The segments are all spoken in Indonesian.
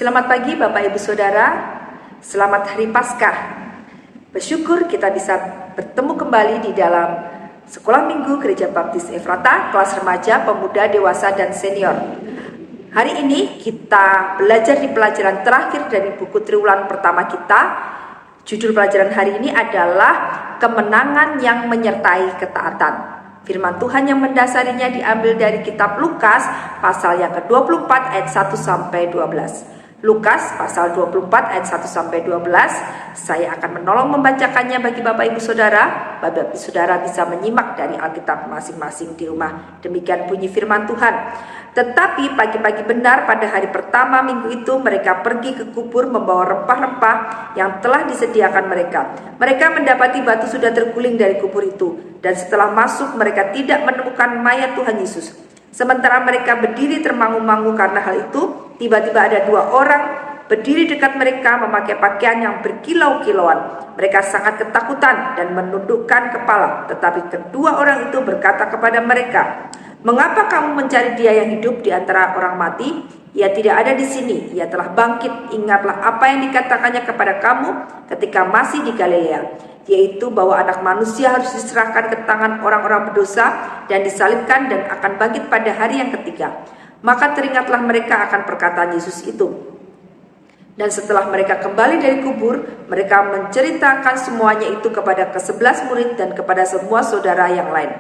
Selamat pagi Bapak Ibu Saudara, selamat Hari Paskah. Bersyukur kita bisa bertemu kembali di dalam Sekolah Minggu Gereja Baptis Efrata, kelas remaja, pemuda, dewasa, dan senior. Hari ini kita belajar di pelajaran terakhir dari buku triwulan pertama kita. Judul pelajaran hari ini adalah Kemenangan yang Menyertai Ketaatan. Firman Tuhan yang mendasarinya diambil dari kitab Lukas pasal yang ke-24 ayat 1 sampai 12. Lukas pasal 24 ayat 1 sampai 12. Saya akan menolong membacakannya bagi Bapak Ibu Saudara. Bapak Ibu Saudara bisa menyimak dari Alkitab masing-masing di rumah. Demikian bunyi firman Tuhan. Tetapi pagi-pagi benar pada hari pertama minggu itu mereka pergi ke kubur membawa rempah-rempah yang telah disediakan mereka. Mereka mendapati batu sudah terguling dari kubur itu. Dan setelah masuk mereka tidak menemukan mayat Tuhan Yesus. Sementara mereka berdiri termangu-mangu karena hal itu, tiba-tiba ada dua orang berdiri dekat mereka memakai pakaian yang berkilau-kilauan. Mereka sangat ketakutan dan menundukkan kepala. Tetapi kedua orang itu berkata kepada mereka, "Mengapa kamu mencari Dia yang hidup di antara orang mati? Ia tidak ada di sini. Ia telah bangkit. Ingatlah apa yang dikatakannya kepada kamu ketika masih di Galilea, yaitu bahwa anak manusia harus diserahkan ke tangan orang-orang berdosa dan disalibkan dan akan bangkit pada hari yang ketiga." Maka teringatlah mereka akan perkataan Yesus itu. Dan setelah mereka kembali dari kubur, mereka menceritakan semuanya itu kepada ke-11 murid dan kepada semua saudara yang lain.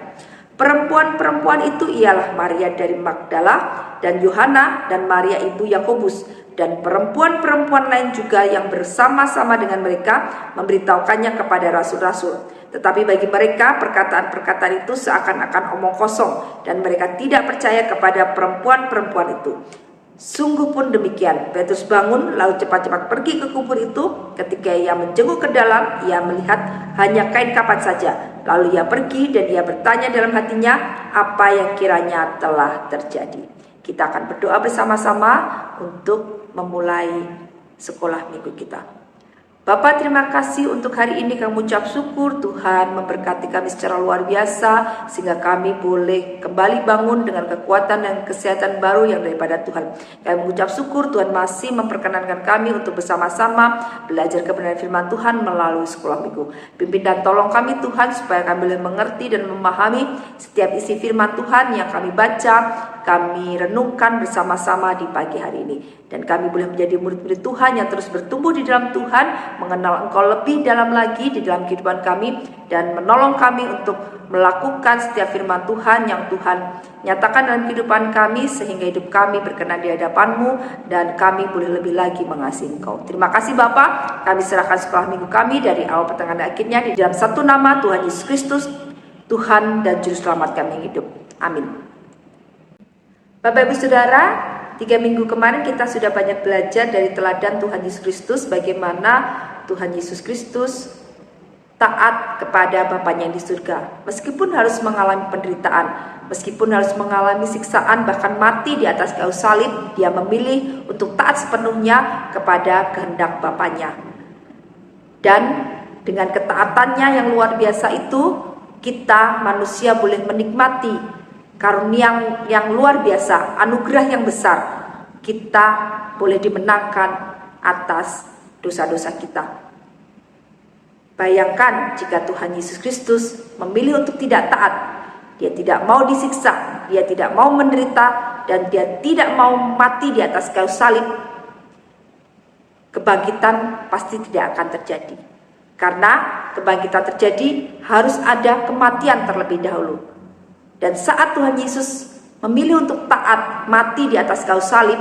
Perempuan-perempuan itu ialah Maria dari Magdala dan Yohana dan Maria ibu Yakobus, dan perempuan-perempuan lain juga yang bersama-sama dengan mereka memberitahukannya kepada rasul-rasul. Tetapi bagi mereka perkataan-perkataan itu seakan-akan omong kosong, dan mereka tidak percaya kepada perempuan-perempuan itu. Sungguh pun demikian, Petrus bangun lalu cepat-cepat pergi ke kubur itu. Ketika ia menjenguk ke dalam, ia melihat hanya kain kapan saja. Lalu ia pergi dan ia bertanya dalam hatinya apa yang kiranya telah terjadi. Kita akan berdoa bersama-sama untuk memulai sekolah minggu kita. Bapa, terima kasih untuk hari ini. Kami ucap syukur Tuhan memberkati kami secara luar biasa, sehingga kami boleh kembali bangun dengan kekuatan dan kesehatan baru yang daripada Tuhan. Kami mengucap syukur Tuhan masih memperkenankan kami untuk bersama-sama belajar kebenaran firman Tuhan melalui sekolah minggu. Pimpin dan tolong kami Tuhan, supaya kami boleh mengerti dan memahami setiap isi firman Tuhan yang kami baca, kami renungkan bersama-sama di pagi hari ini. Dan kami boleh menjadi murid-murid Tuhan yang terus bertumbuh di dalam Tuhan, mengenal Engkau lebih dalam lagi di dalam kehidupan kami, dan menolong kami untuk melakukan setiap firman Tuhan yang Tuhan nyatakan dalam kehidupan kami, sehingga hidup kami berkenan di hadapan-Mu dan kami boleh lebih lagi mengasihi Engkau. Terima kasih Bapa. Kami serahkan sekolah minggu kami dari awal pertengahan dan akhirnya di dalam satu nama Tuhan Yesus Kristus, Tuhan dan Juru Selamat kami yang hidup. Amin. Bapak Ibu Saudara, 3 minggu kemarin kita sudah banyak belajar dari teladan Tuhan Yesus Kristus, bagaimana Tuhan Yesus Kristus taat kepada Bapanya yang di surga. Meskipun harus mengalami penderitaan, meskipun harus mengalami siksaan, bahkan mati di atas kayu salib, Dia memilih untuk taat sepenuhnya kepada kehendak Bapanya. Dan dengan ketaatannya yang luar biasa itu, kita manusia boleh menikmati karunia yang luar biasa, anugerah yang besar. Kita boleh dimenangkan atas dosa-dosa kita. Bayangkan jika Tuhan Yesus Kristus memilih untuk tidak taat. Dia tidak mau disiksa, Dia tidak mau menderita, dan Dia tidak mau mati di atas kayu salib. Kebangkitan pasti tidak akan terjadi. Karena kebangkitan terjadi harus ada kematian terlebih dahulu. Dan saat Tuhan Yesus memilih untuk taat mati di atas kayu salib,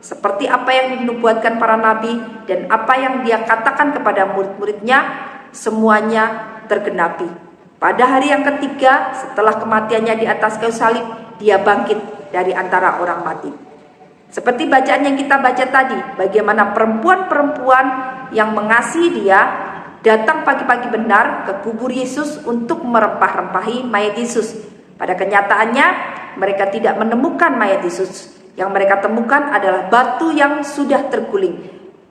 seperti apa yang dinubuatkan para nabi dan apa yang Dia katakan kepada murid-muridnya, semuanya tergenapi. Pada hari yang ketiga setelah kematiannya di atas kayu salib, Dia bangkit dari antara orang mati. Seperti bacaan yang kita baca tadi, bagaimana perempuan-perempuan yang mengasihi Dia datang pagi-pagi benar ke kubur Yesus untuk merempah-rempahi mayat Yesus. Pada kenyataannya mereka tidak menemukan mayat Yesus. Yang mereka temukan adalah batu yang sudah terguling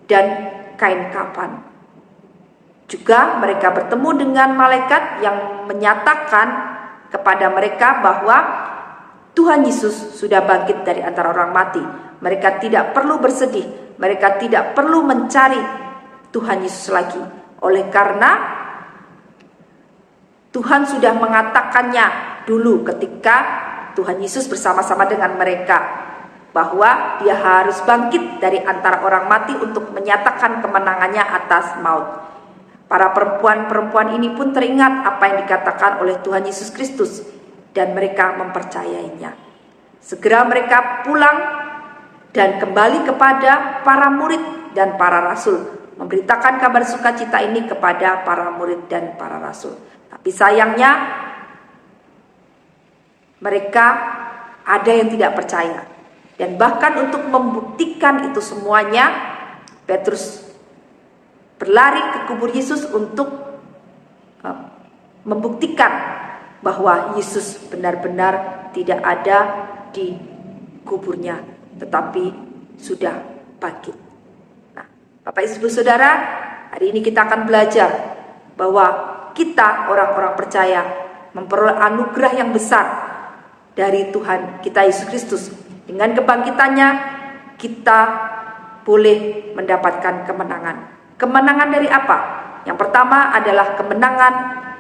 dan kain kafan. Juga mereka bertemu dengan malaikat yang menyatakan kepada mereka bahwa Tuhan Yesus sudah bangkit dari antara orang mati. Mereka tidak perlu bersedih mereka tidak perlu mencari Tuhan Yesus lagi. Oleh karena Tuhan sudah mengatakannya dulu ketika Tuhan Yesus bersama-sama dengan mereka, bahwa dia harus bangkit dari antara orang mati untuk menyatakan kemenangannya atas maut. Para perempuan-perempuan ini pun teringat apa yang dikatakan oleh Tuhan Yesus Kristus, dan mereka mempercayainya. Segera mereka pulang dan kembali kepada para murid dan para rasul, memberitakan kabar sukacita ini kepada para murid dan para rasul. Tapi sayangnya mereka ada yang tidak percaya. Dan bahkan untuk membuktikan itu semuanya, Petrus berlari ke kubur Yesus untuk membuktikan bahwa Yesus benar-benar tidak ada di kuburnya, tetapi sudah bangkit. Nah, Bapak Ibu Saudara, hari ini kita akan belajar bahwa kita orang-orang percaya memperoleh anugerah yang besar dari Tuhan kita Yesus Kristus. Dengan kebangkitannya kita boleh mendapatkan kemenangan. Kemenangan dari apa? Yang pertama adalah kemenangan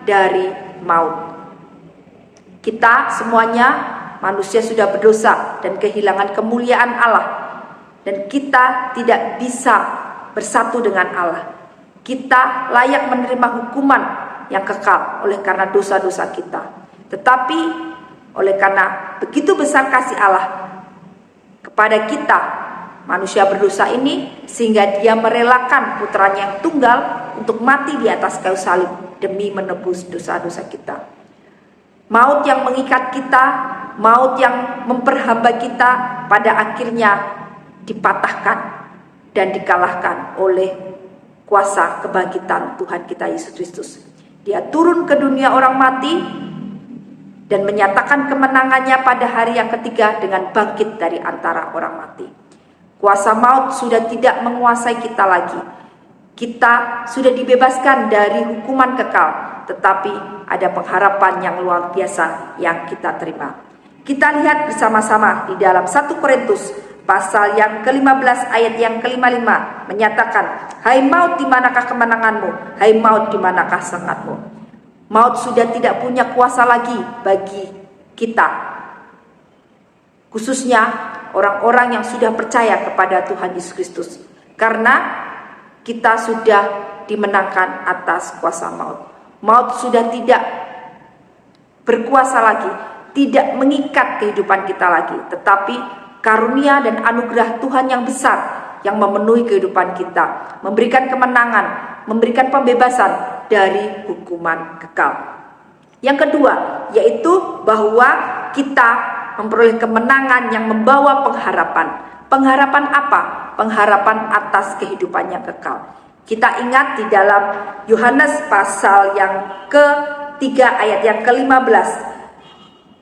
dari maut. Kita semuanya manusia sudah berdosa dan kehilangan kemuliaan Allah, dan kita tidak bisa bersatu dengan Allah. Kita layak menerima hukuman yang kekal oleh karena dosa-dosa kita. Tetapi oleh karena begitu besar kasih Allah kepada kita manusia berdosa ini, sehingga dia merelakan putranya yang tunggal untuk mati di atas kayu salib demi menebus dosa-dosa kita. Maut yang mengikat kita, maut yang memperhamba kita, pada akhirnya dipatahkan dan dikalahkan oleh kuasa kebangkitan Tuhan kita Yesus Kristus. Dia turun ke dunia orang mati dan menyatakan kemenangannya pada hari yang ketiga dengan bangkit dari antara orang mati. Kuasa maut sudah tidak menguasai kita lagi. Kita sudah dibebaskan dari hukuman kekal, tetapi ada pengharapan yang luar biasa yang kita terima. Kita lihat bersama-sama di dalam 1 Korintus pasal yang ke-15 ayat yang ke-55 menyatakan, "Hai maut, di manakah kemenanganmu? Hai maut, di manakah sengatmu?" Maut sudah tidak punya kuasa lagi bagi kita, khususnya orang-orang yang sudah percaya kepada Tuhan Yesus Kristus, karena kita sudah dimenangkan atas kuasa maut. Maut sudah tidak berkuasa lagi, tidak mengikat kehidupan kita lagi, tetapi karunia dan anugerah Tuhan yang besar yang memenuhi kehidupan kita, memberikan kemenangan, memberikan pembebasan dari hukuman kekal. Yang kedua, yaitu bahwa kita memperoleh kemenangan yang membawa pengharapan. Pengharapan apa? Pengharapan atas kehidupan yang kekal. Kita ingat di dalam Yohanes pasal yang ke-3 ayat yang ke-15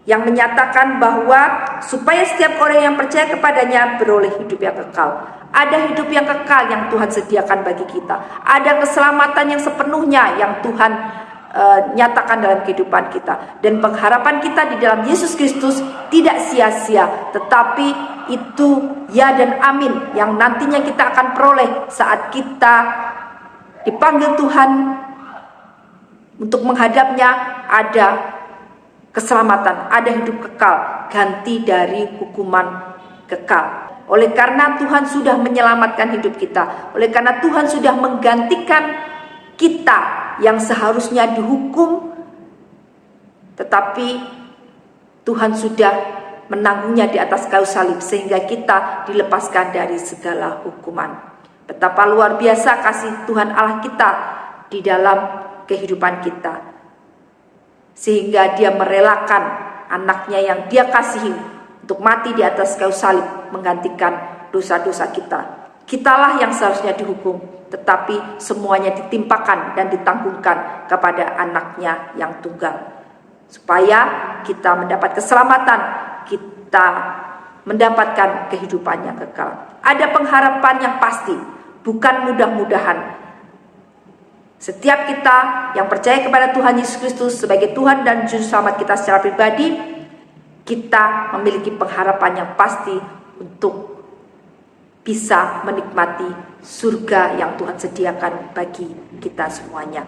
yang menyatakan bahwa supaya setiap orang yang percaya kepadanya beroleh hidup yang kekal. Ada hidup yang kekal yang Tuhan sediakan bagi kita. Ada keselamatan yang sepenuhnya yang Tuhan nyatakan dalam kehidupan kita. Dan pengharapan kita di dalam Yesus Kristus tidak sia-sia, tetapi itu ya dan amin yang nantinya kita akan peroleh saat kita dipanggil Tuhan untuk menghadapnya. Ada keselamatan, ada hidup kekal, ganti dari hukuman kekal. Oleh karena Tuhan sudah menyelamatkan hidup kita, oleh karena Tuhan sudah menggantikan kita yang seharusnya dihukum, tetapi Tuhan sudah menanggungnya di atas kayu salib sehingga kita dilepaskan dari segala hukuman. Betapa luar biasa kasih Tuhan Allah kita di dalam kehidupan kita, sehingga dia merelakan anaknya yang dia kasihi untuk mati di atas kayu salib menggantikan dosa-dosa kita. Kitalah yang seharusnya dihukum, tetapi semuanya ditimpakan dan ditanggungkan kepada anaknya yang tunggal, supaya kita mendapat keselamatan, kita mendapatkan kehidupan yang kekal. Ada pengharapan yang pasti, bukan mudah-mudahan. Setiap kita yang percaya kepada Tuhan Yesus Kristus sebagai Tuhan dan Juru Selamat kita secara pribadi, kita memiliki pengharapan yang pasti untuk bisa menikmati surga yang Tuhan sediakan bagi kita semuanya.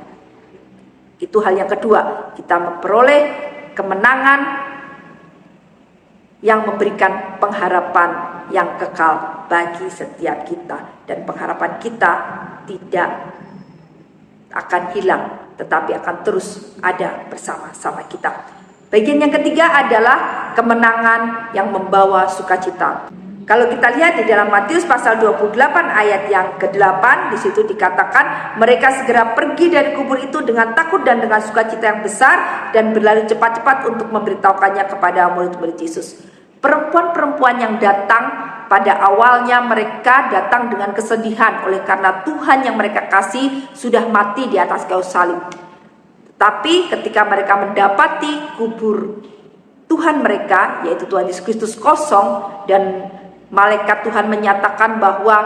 Itu hal yang kedua, kita memperoleh kemenangan yang memberikan pengharapan yang kekal bagi setiap kita. Dan pengharapan kita tidak akan hilang, tetapi akan terus ada bersama-sama kita. Bagian yang ketiga adalah kemenangan yang membawa sukacita. Kalau kita lihat di dalam Matius pasal 28 ayat yang ke-8, di situ dikatakan mereka segera pergi dari kubur itu dengan takut dan dengan sukacita yang besar dan berlari cepat-cepat untuk memberitahukannya kepada murid-murid Yesus. Perempuan-perempuan yang datang pada awalnya mereka datang dengan kesedihan oleh karena Tuhan yang mereka kasih sudah mati di atas kayu salib. Tapi ketika mereka mendapati kubur Tuhan mereka, yaitu Tuhan Yesus Kristus, kosong, dan malaikat Tuhan menyatakan bahwa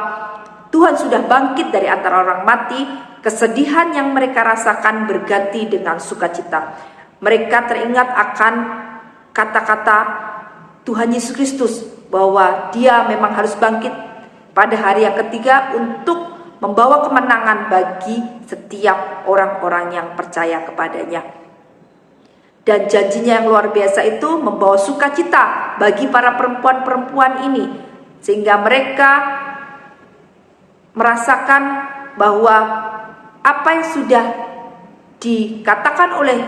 Tuhan sudah bangkit dari antara orang mati, kesedihan yang mereka rasakan berganti dengan sukacita. Mereka teringat akan kata-kata Tuhan Yesus Kristus bahwa Dia memang harus bangkit pada hari yang ketiga untuk membawa kemenangan bagi setiap orang-orang yang percaya kepadanya. Dan janjinya yang luar biasa itu membawa sukacita bagi para perempuan-perempuan ini, sehingga mereka merasakan bahwa apa yang sudah dikatakan oleh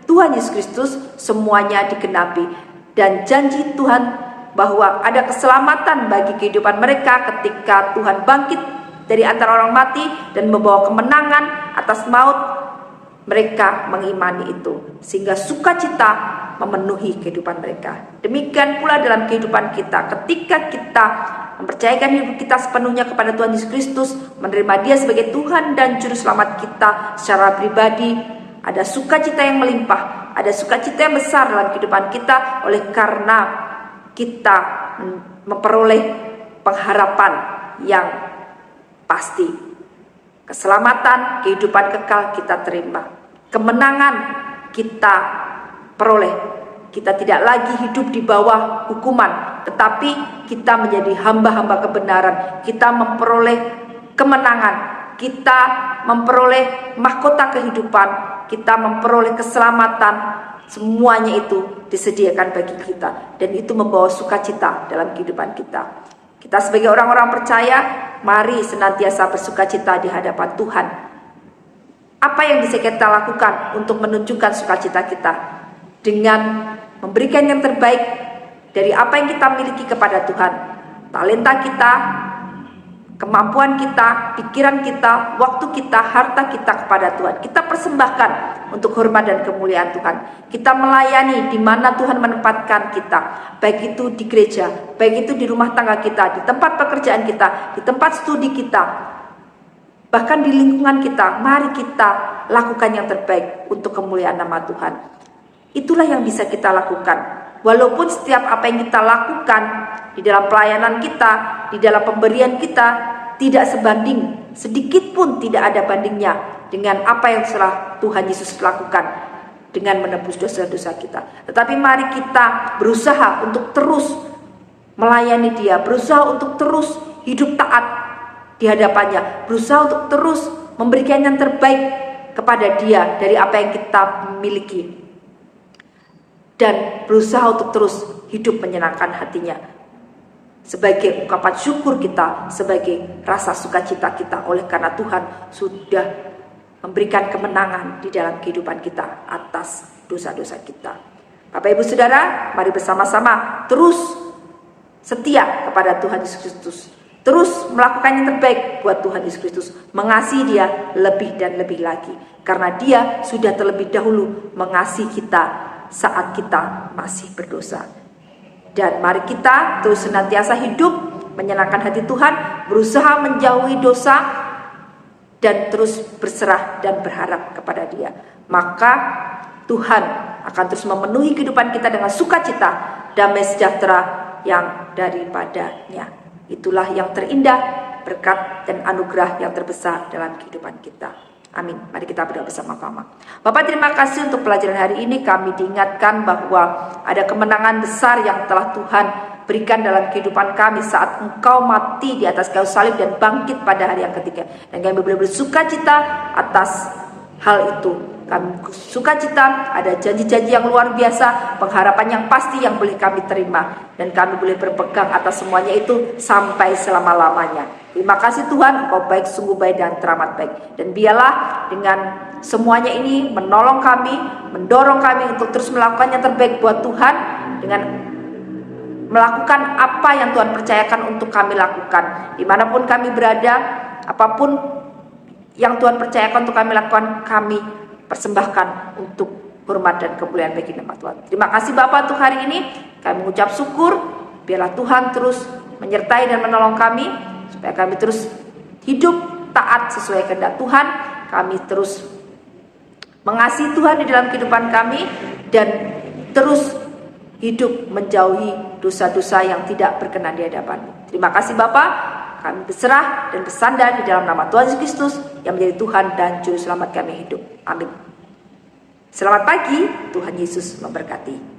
Tuhan Yesus Kristus semuanya digenapi. Dan janji Tuhan bahwa ada keselamatan bagi kehidupan mereka ketika Tuhan bangkit dari antara orang mati dan membawa kemenangan atas maut, mereka mengimani itu, sehingga sukacita memenuhi kehidupan mereka. Demikian pula dalam kehidupan kita, ketika kita mempercayakan hidup kita sepenuhnya kepada Tuhan Yesus Kristus, menerima Dia sebagai Tuhan dan Juru Selamat kita secara pribadi, ada sukacita yang melimpah, ada sukacita yang besar dalam kehidupan kita oleh karena kita memperoleh pengharapan yang pasti. Keselamatan, kehidupan kekal kita terima. Kemenangan kita peroleh. Kita tidak lagi hidup di bawah hukuman, tetapi kita menjadi hamba-hamba kebenaran. Kita memperoleh kemenangan. Kita memperoleh mahkota kehidupan. Kita memperoleh keselamatan. Semuanya itu disediakan bagi kita. Dan itu membawa sukacita dalam kehidupan kita. Kita sebagai orang-orang percaya, mari senantiasa bersukacita di hadapan Tuhan. Apa yang bisa kita lakukan untuk menunjukkan sukacita kita? Dengan memberikan yang terbaik dari apa yang kita miliki kepada Tuhan. Talenta kita, kemampuan kita, pikiran kita, waktu kita, harta kita kepada Tuhan. Kita persembahkan untuk hormat dan kemuliaan Tuhan. Kita melayani di mana Tuhan menempatkan kita, baik itu di gereja, baik itu di rumah tangga kita, di tempat pekerjaan kita, di tempat studi kita, bahkan di lingkungan kita. Mari kita lakukan yang terbaik untuk kemuliaan nama Tuhan. Itulah yang bisa kita lakukan. Walaupun setiap apa yang kita lakukan di dalam pelayanan kita, di dalam pemberian kita, tidak sebanding, sedikit pun tidak ada bandingnya dengan apa yang telah Tuhan Yesus lakukan dengan menebus dosa-dosa kita. Tetapi mari kita berusaha untuk terus melayani Dia, berusaha untuk terus hidup taat di hadapannya, berusaha untuk terus memberikan yang terbaik kepada Dia dari apa yang kita miliki, dan berusaha untuk terus hidup menyenangkan hatinya sebagai ungkapan syukur kita, sebagai rasa sukacita kita oleh karena Tuhan sudah memberikan kemenangan di dalam kehidupan kita atas dosa-dosa kita. Bapak Ibu Saudara, mari bersama-sama terus setia kepada Tuhan Yesus Kristus, terus melakukan yang terbaik buat Tuhan Yesus Kristus, mengasihi Dia lebih dan lebih lagi, karena Dia sudah terlebih dahulu mengasihi kita saat kita masih berdosa. Dan mari kita terus senantiasa hidup menyenangkan hati Tuhan, berusaha menjauhi dosa, dan terus berserah dan berharap kepada Dia. Maka Tuhan akan terus memenuhi kehidupan kita dengan sukacita, damai sejahtera yang daripadanya. Itulah yang terindah, berkat dan anugerah yang terbesar dalam kehidupan kita. Amin. Mari kita berdoa bersama-sama. Bapak, terima kasih untuk pelajaran hari ini. Kami diingatkan bahwa ada kemenangan besar yang telah Tuhan berikan dalam kehidupan kami saat Engkau mati di atas kayu salib dan bangkit pada hari yang ketiga. Dan kami boleh bersuka cita atas hal itu. Kami sukacita, ada janji-janji yang luar biasa, pengharapan yang pasti yang boleh kami terima, dan kami boleh berpegang atas semuanya itu sampai selama-lamanya. Terima kasih Tuhan, Engkau baik, sungguh baik dan teramat baik. Dan biarlah dengan semuanya ini menolong kami, mendorong kami untuk terus melakukan yang terbaik buat Tuhan, dengan melakukan apa yang Tuhan percayakan untuk kami lakukan. Dimanapun kami berada, apapun yang Tuhan percayakan untuk kami lakukan, kami persembahkan untuk hormat dan kemuliaan bagi nama Tuhan. Terima kasih Bapa untuk hari ini. Kami mengucap syukur. Biarlah Tuhan terus menyertai dan menolong kami, supaya kami terus hidup taat sesuai kehendak Tuhan. Kami terus mengasihi Tuhan di dalam kehidupan kami, dan terus hidup menjauhi dosa-dosa yang tidak berkenan di hadapan-Mu. Terima kasih Bapa. Kami berserah dan bersandar di dalam nama Tuhan Yesus Kristus yang menjadi Tuhan dan Juru Selamat kami hidup. Amin. Selamat pagi, Tuhan Yesus memberkati.